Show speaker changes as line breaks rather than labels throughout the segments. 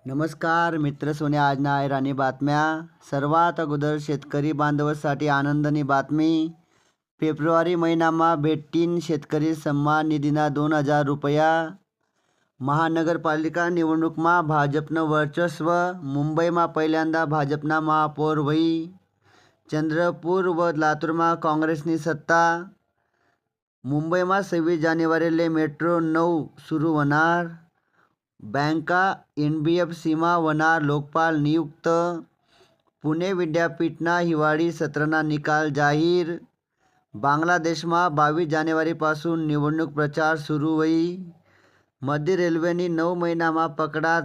नमस्कार मित्र सोने, आज ना राणी बातम्या. सर्वात अगोदर शेतकरी बांधवांसाठी आनंदनी बातमी. फेब्रुवारी महिनामा भेटतीन शेतकरी सन्मान निधीना 2,000 रुपया. महानगरपालिका निवडणूकमा भाजपनं वर्चस्व. मुंबईमा पहिल्यांदा भाजपना महापौर व्हई. चंद्रपूर व लातूरमा काँग्रेसनी सत्ता. मुंबईमा 26 जानेवारीले मेट्रो 9 सुरू होणार. बँका NBFCमा होणार लोकपाल नियुक्त. पुणे विद्यापीठना हिवाळी सत्रना निकाल जाहीर. बांगलादेशमा 22 जानेवारीपासून निवडणूक प्रचार सुरू होई. मध्य रेल्वेनी 9 महिनामा पकडा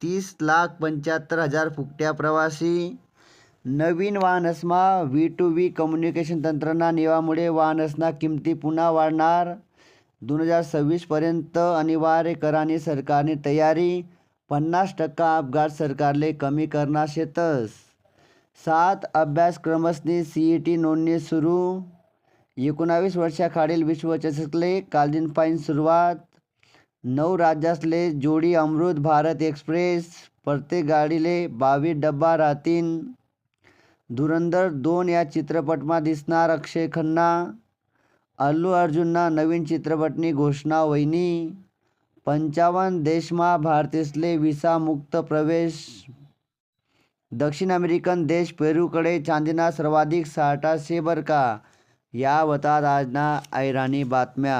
30,75,000 फुकट्या प्रवासी. नवीन वाहनसमा V2V कम्युनिकेशन तंत्रना नियमामुळे वाहनसना किंमती पुन्हा वाढणार. 2026 पर्यंत अनिवार्य करानी सरकारनी तयारी. 50% अपघात सरकारले कमी करना शेतस. 7 अभ्यासक्रमसनी CET नोंदणी सुरू. 19 वर्षाखालील विश्वचषकले कालदीनपाईन सुरुवात. 9 राज्यासले जोडी अमृत भारत एक्सप्रेस. प्रत्येक गाडीले 22 डब्बा राहतीन. धुरंधर 2 या चित्रपटमा दिसणार अक्षय खन्ना. अल्लू अर्जुनना नवीन चित्रपटनी घोषणा व्हयनी. 55 देशमा भारतीयसले व्हिसा मुक्त प्रवेश. दक्षिण अमेरिकन देश पेरूकडे चांदीना सर्वाधिक साठा शे बरं का. या होतात आजना ऐराणी बातम्या.